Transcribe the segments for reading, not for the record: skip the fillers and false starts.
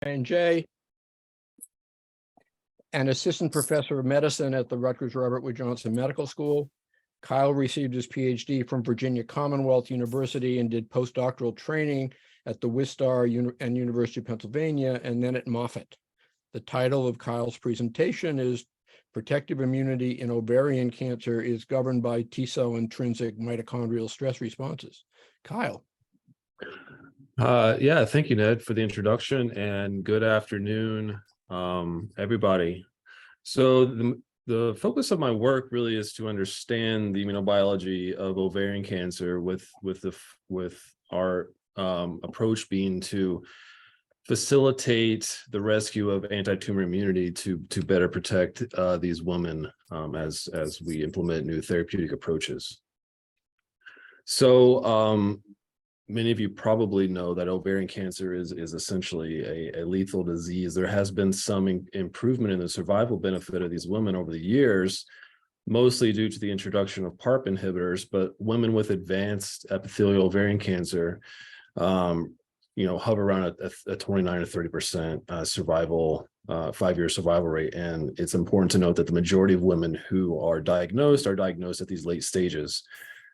and Jay, an assistant professor of medicine at the Rutgers Robert Wood Johnson Medical School. Kyle received his PhD from Virginia Commonwealth University and did postdoctoral training at the Wistar and University of Pennsylvania, and then at Moffitt. The title of Kyle's presentation is Protective Immunity in Ovarian Cancer is Governed by T-cell Intrinsic Mitochondrial Stress Responses. Kyle. Yeah, thank you, Ned, for the introduction, and good afternoon, everybody. So the focus of my work really is to understand the immunobiology of ovarian cancer, with our approach being to facilitate the rescue of anti-tumor immunity to better protect these women as we implement new therapeutic approaches. So many of you probably know that ovarian cancer is essentially a lethal disease. There has been some improvement in the survival benefit of these women over the years, mostly due to the introduction of PARP inhibitors, but women with advanced epithelial ovarian cancer, hover around a 29 to 30% survival, 5-year survival rate. And it's important to note that the majority of women who are diagnosed at these late stages.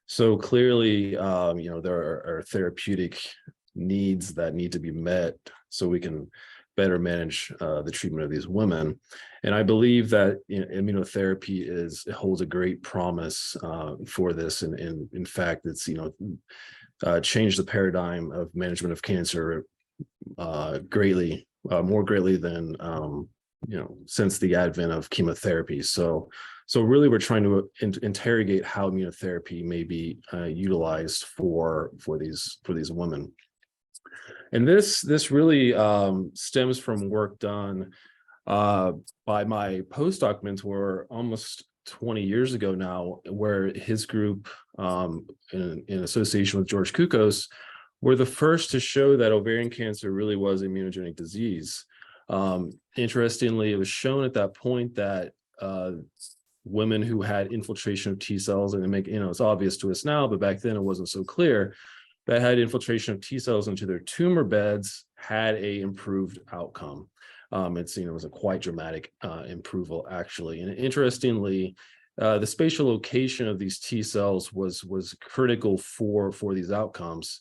So clearly, there are therapeutic needs that need to be met so we can better manage the treatment of these women. And I believe that immunotherapy holds a great promise for this. And in fact, it's changed the paradigm of management of cancer greatly, more greatly than since the advent of chemotherapy. So really, we're trying to interrogate how immunotherapy may be utilized for these women. And this really stems from work done by my postdoc mentor almost 20 years ago now, where his group, in association with George Kukos, were the first to show that ovarian cancer really was an immunogenic disease. Interestingly, it was shown at that point that women who had infiltration of T cells, and it's obvious to us now, but back then it wasn't so clear, that had infiltration of T cells into their tumor beds had a improved outcome. It was a quite dramatic improvement, actually. And interestingly, the spatial location of these T cells was critical for these outcomes.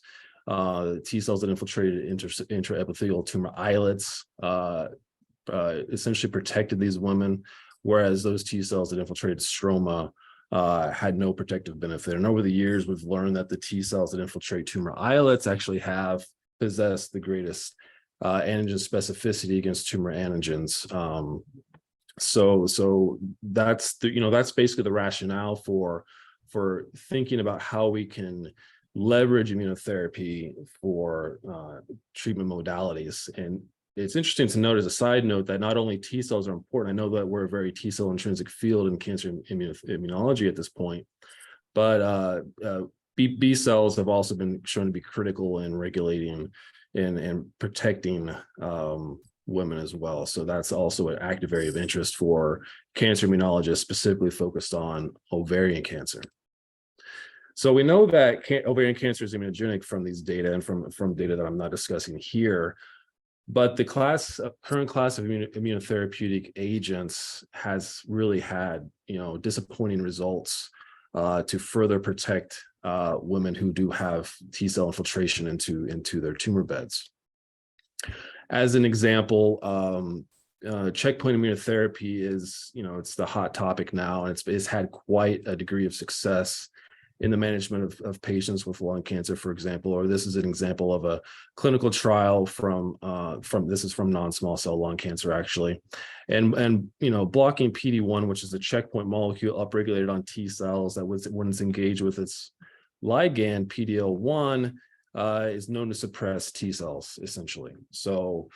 T cells that infiltrated intraepithelial tumor islets essentially protected these women, whereas those T cells that infiltrated stroma had no protective benefit. And over the years, we've learned that the T cells that infiltrate tumor islets actually possess the greatest antigen specificity against tumor antigens. So that's basically the rationale for thinking about how we can leverage immunotherapy for treatment modalities. And it's interesting to note, as a side note, that not only T cells are important. I know that we're a very T cell intrinsic field in cancer immunology at this point, but B cells have also been shown to be critical in regulating and protecting women as well. So that's also an active area of interest for cancer immunologists, specifically focused on ovarian cancer. So we know that ovarian cancer is immunogenic from these data and from data that I'm not discussing here. But the current class of immunotherapeutic agents has really had, disappointing results to further protect women who do have T cell infiltration into their tumor beds. As an example, checkpoint immunotherapy is, it's the hot topic now, and it's had quite a degree of success in the management of patients with lung cancer, for example. Or this is an example of a clinical trial from non-small cell lung cancer, actually. And blocking PD-1, which is a checkpoint molecule upregulated on T cells that when it's engaged with its ligand, PD-L1, is known to suppress T cells, essentially. So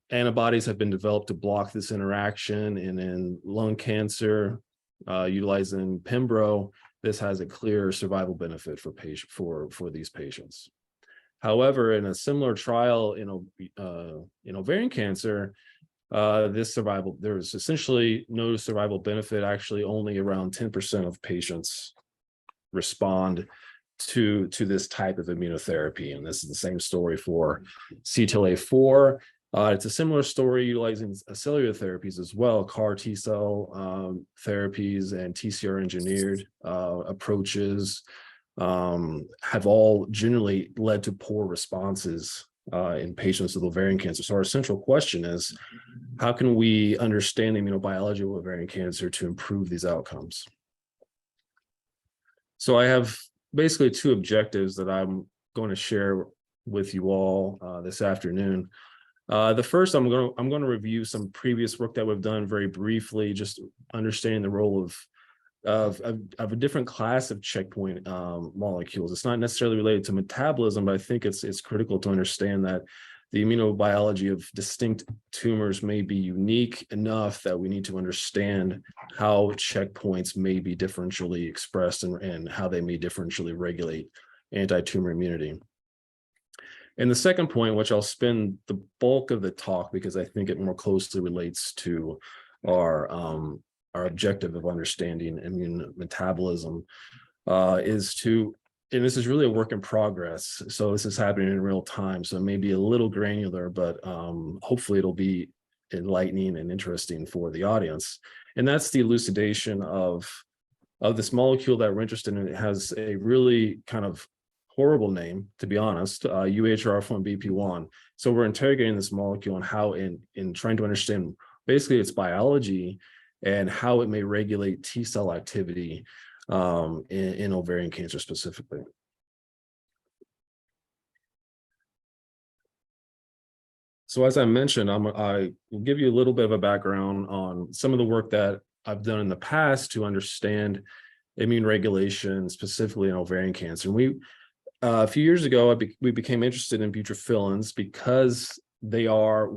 antibodies have been developed to block this interaction, and in lung cancer, utilizing Pembro, this has a clear survival benefit for these patients. However, in a similar trial in ovarian cancer, there is essentially no survival benefit. Actually, only around 10% of patients respond to this type of immunotherapy. And this is the same story for CTLA-4. It's a similar story utilizing cellular therapies as well. CAR T cell therapies and TCR engineered approaches have all generally led to poor responses in patients with ovarian cancer. So our central question is, how can we understand the immunobiology of ovarian cancer to improve these outcomes? So I have basically two objectives that I'm going to share with you all this afternoon. The first, I'm going to review some previous work that we've done very briefly, just understanding the role of a different class of checkpoint molecules. It's not necessarily related to metabolism, but I think it's critical to understand that the immunobiology of distinct tumors may be unique enough that we need to understand how checkpoints may be differentially expressed and how they may differentially regulate anti-tumor immunity. And the second point, which I'll spend the bulk of the talk because I think it more closely relates to our objective of understanding immune metabolism, is to, and this is really a work in progress. So this is happening in real time. So it may be a little granular, but hopefully it'll be enlightening and interesting for the audience. And that's the elucidation of this molecule that we're interested in. It has a really kind of horrible name, to be honest, UHR1BP1. So we're interrogating this molecule and how in trying to understand basically its biology and how it may regulate T cell activity in ovarian cancer specifically. So as I mentioned, I will give you a little bit of a background on some of the work that I've done in the past to understand immune regulation, specifically in ovarian cancer. A few years ago, we became interested in butyrophilins because they are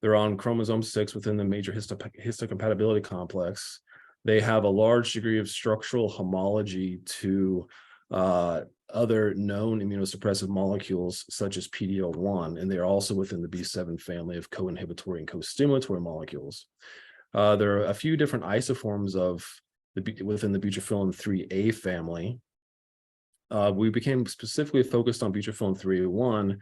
they're on chromosome 6 within the major histocompatibility complex. They have a large degree of structural homology to other known immunosuppressive molecules such as PD-L1, and they are also within the B7 family of co-inhibitory and co-stimulatory molecules. There are a few different isoforms within the butyrophilin 3A family. We became specifically focused on butyrophilin 3A1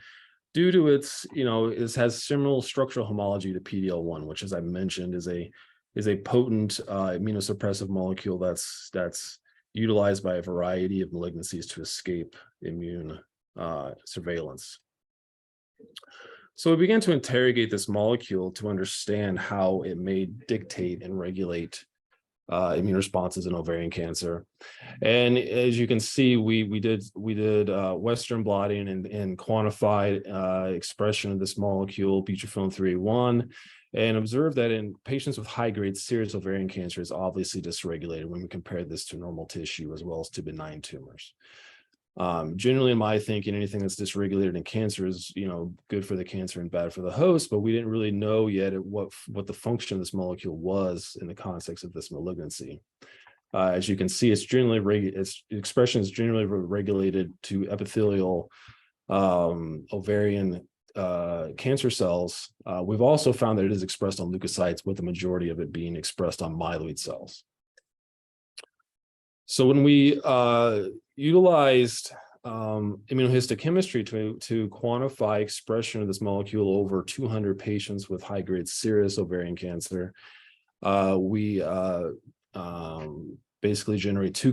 due to its, it has similar structural homology to PD-L1, which, as I mentioned, is a potent immunosuppressive molecule that's utilized by a variety of malignancies to escape immune surveillance. So we began to interrogate this molecule to understand how it may dictate and regulate immune responses in ovarian cancer. And as you can see, we did Western blotting and quantified expression of this molecule, butyrophilin 3A1, and observed that in patients with high-grade serous ovarian cancer is obviously dysregulated when we compare this to normal tissue as well as to benign tumors. Generally, in my thinking, anything that's dysregulated in cancer is, good for the cancer and bad for the host, but we didn't really know yet what the function of this molecule was in the context of this malignancy. As you can see, its expression is generally regulated to epithelial ovarian cancer cells. We've also found that it is expressed on leukocytes, with the majority of it being expressed on myeloid cells. So when we utilized immunohistochemistry to quantify expression of this molecule over 200 patients with high-grade serous ovarian cancer, we basically generate two